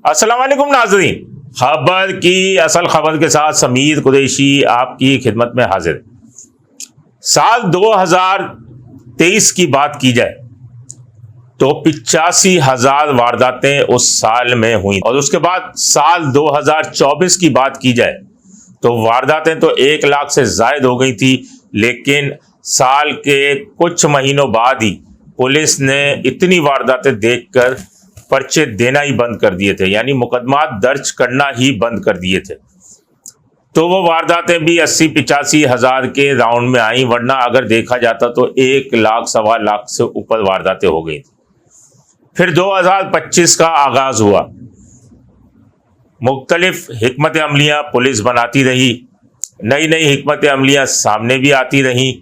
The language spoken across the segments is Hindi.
अस्सलाम वालेकुम नाज़रीन, खबर की असल खबर के साथ समीर कुरैशी आपकी खिदमत में हाजिर। साल 2023 की बात की जाए तो 85,000 वारदातें उस साल में हुई और उसके बाद साल 2024 की बात की जाए तो वारदातें तो 1 लाख से जायद हो गई थी, लेकिन साल के कुछ महीनों बाद ही पुलिस ने इतनी वारदातें देखकर पर्चे देना ही बंद कर दिए थे, यानी मुकदमा दर्ज करना ही बंद कर दिए थे। तो वो वारदातें भी 80-85,000 के राउंड में आई, वरना अगर देखा जाता तो 1 लाख सवा लाख से ऊपर वारदातें हो गई थी। फिर 2025 का आगाज हुआ, मुख्तलिफ हिकमत अमलियाँ पुलिस बनाती रही, नई नई हिकमत अमलियाँ सामने भी आती रहीं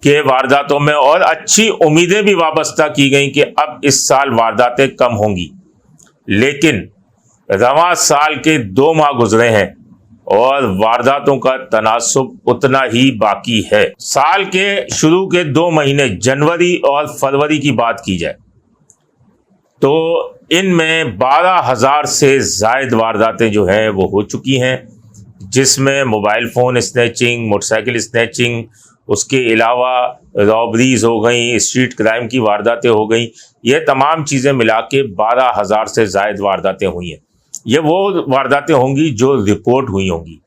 कि वारदातों में और अच्छी उम्मीदें भी वाबस्ता की गई कि अब इस साल वारदातें कम होंगी। लेकिन रवां साल के 2 माह गुजरे हैं और वारदातों का तनासुब उतना ही बाकी है। साल के शुरू के 2 महीने जनवरी और फरवरी की बात की जाए तो इनमें 12,000 से जायद वारदातें जो हैं वो हो चुकी हैं, जिसमें mobile phone snatching, motorcycle snatching, उसके अलावा रॉबरीज हो गई, स्ट्रीट क्राइम की वारदातें हो गई। ये तमाम चीज़ें मिला के 12,000 से जायद वारदातें हुई हैं। ये वो वारदातें होंगी जो रिपोर्ट हुई होंगी,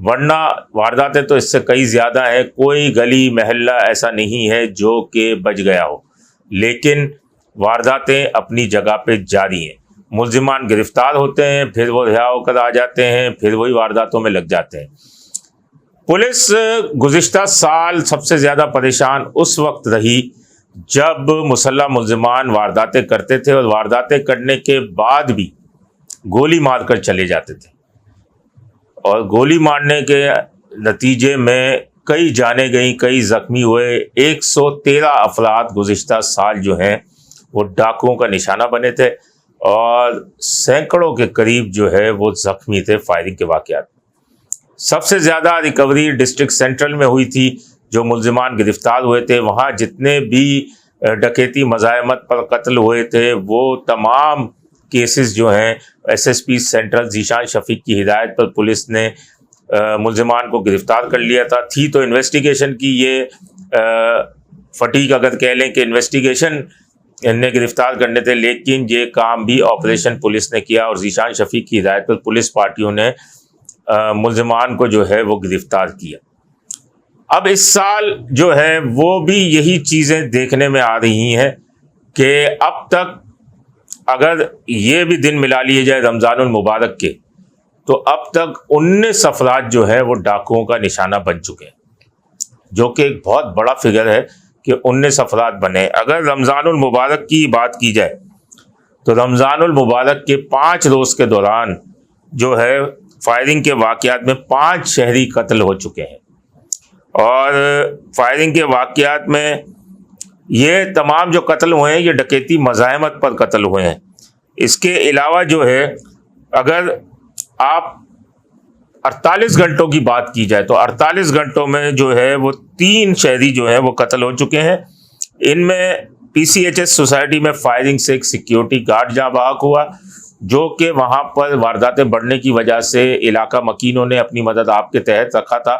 वरना वारदातें तो इससे कई ज़्यादा है। कोई गली महल्ला ऐसा नहीं है जो कि बच गया हो, लेकिन वारदातें अपनी जगह पे जारी हैं। मुल्ज़िमान गिरफ्तार होते हैं, फिर वो रिहा होकर आ जाते हैं, फिर वही वारदातों में लग जाते हैं। पुलिस गुज़िश्ता साल सबसे ज़्यादा परेशान उस वक्त रही जब मुसल्लह मुल्ज़िमान वारदातें करते थे और वारदातें करने के बाद भी गोली मारकर चले जाते थे, और गोली मारने के नतीजे में कई जाने गई, कई ज़ख्मी हुए। 113 अफराद गुज़िश्ता साल जो हैं वो डाकुओं का निशाना बने थे और सैकड़ों के करीब जो है वो ज़ख्मी थे फायरिंग के वाक़यात। सबसे ज़्यादा रिकवरी डिस्ट्रिक्ट सेंट्रल में हुई थी। जो मुल्ज़िमान गिरफ्तार हुए थे, वहाँ जितने भी डकैती मज़ाहमत पर कत्ल हुए थे वो तमाम केसेस जो हैं एसएसपी सेंट्रल ज़ीशान शफीक की हिदायत पर पुलिस ने मुल्ज़िमान को गिरफ़्तार कर लिया था। थी तो इन्वेस्टिगेशन की ये फटीक, अगर कह लें कि इन्वेस्टिगेशन ने गिरफ़्तार करने थे, लेकिन ये काम भी ऑपरेशन पुलिस ने किया और ज़ीशान शफीक की हिदायत पर पुलिस पार्टियों ने मुल्ज़िमान को जो है वो गिरफ्तार किया। अब इस साल जो है वो भी यही चीज़ें देखने में आ रही हैं कि अब तक अगर ये भी दिन मिला लिए जाए रमज़ानुल मुबारक के, तो अब तक 19 अफराद जो है वो डाकुओं का निशाना बन चुके हैं, जो कि एक बहुत बड़ा फिगर है कि 19 अफराद बने। अगर रमज़ानुल मुबारक की बात की जाए तो रमज़ानुल मुबारक के 5 रोज़ के दौरान जो है फायरिंग के वाक़यात में 5 शहरी कत्ल हो चुके हैं, और फायरिंग के वाक़यात में ये तमाम जो कत्ल हुए हैं ये डकैती मज़ाहमत पर कत्ल हुए हैं। इसके अलावा जो है अगर आप 48 घंटों की बात की जाए तो 48 घंटों में जो है वो 3 शहरी जो है वो कत्ल हो चुके हैं। इनमें पीसीएचएस सोसाइटी में फायरिंग से एक सिक्योरिटी गार्ड जहाँ बहाक हुआ, जो कि वहाँ पर वारदातें बढ़ने की वजह से इलाका मकीनों ने अपनी मदद आपके तहत रखा था,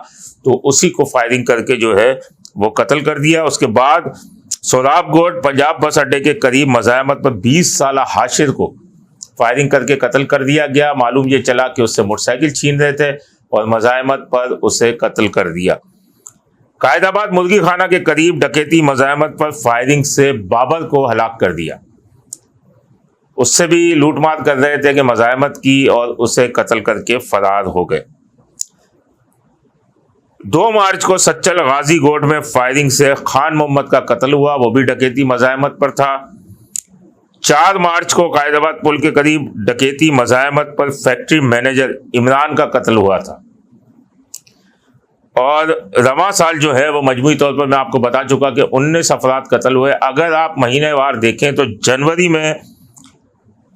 तो उसी को फायरिंग करके जो है वो कत्ल कर दिया। उसके बाद सोराबगोट पंजाब बस अड्डे के करीब मज़ाहमत पर 20 साला हाशिर को फायरिंग करके कत्ल कर दिया गया। मालूम ये चला कि उससे मोटरसाइकिल छीन रहे थे और मज़ाहमत पर उसे कत्ल कर दिया। कायदाबाद मुर्गी खाना के करीब डकैती मज़ाहमत पर फायरिंग से बाबर को हलाक कर दिया। उससे भी लूटमार कर रहे थे कि मज़ाहमत की, और उसे कत्ल करके फरार हो गए। 2 मार्च को सच्चल गाजी गोट में फायरिंग से खान मोहम्मद का कत्ल हुआ, वो भी डकैती मज़ाहमत पर था। 4 मार्च को कायदाबाद पुल के करीब डकैती मज़ाहमत पर फैक्ट्री मैनेजर इमरान का कत्ल हुआ था। और रवां साल जो है वो मजमूई तौर पर मैं आपको बता चुका कि 19 अफराद कत्ल हुए। अगर आप महीनेवार देखें तो जनवरी में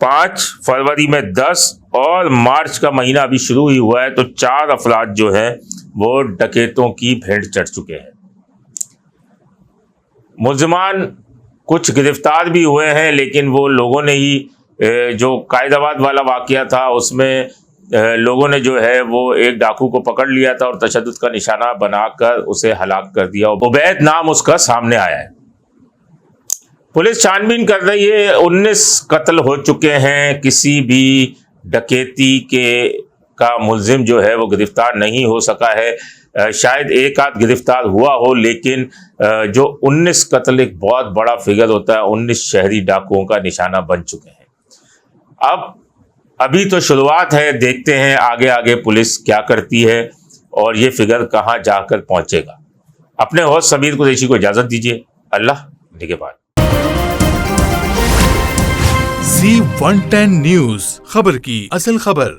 5, फरवरी में 10 और मार्च का महीना अभी शुरू ही हुआ है, तो 4 अफराद जो हैं वो डकैतों की भेंट चढ़ चुके हैं। मुल्ज़िमान कुछ गिरफ्तार भी हुए हैं, लेकिन वो लोगों ने ही जो कायदाबाद वाला वाकया था उसमें लोगों ने जो है वो एक डाकू को पकड़ लिया था और तशद्दुद का निशाना बनाकर उसे हलाक कर दिया। उबैद नाम उसका सामने आया है। पुलिस छानबीन कर रही है। 19 कत्ल हो चुके हैं। किसी भी डकैती का मुल्जिम जो है वो गिरफ्तार नहीं हो सका है। शायद एक आध गिरफ्तार हुआ हो, लेकिन जो 19 कत्ल एक बहुत बड़ा फिगर होता है। 19 शहरी डाकुओं का निशाना बन चुके हैं। अभी तो शुरुआत है, देखते हैं आगे आगे पुलिस क्या करती है और ये फिगर कहां जाकर पहुंचेगा। अपने होस्ट समीर कुरैशी को इजाजत दीजिए। अल्लाह निगहबान। Z110 न्यूज़, खबर की असल खबर।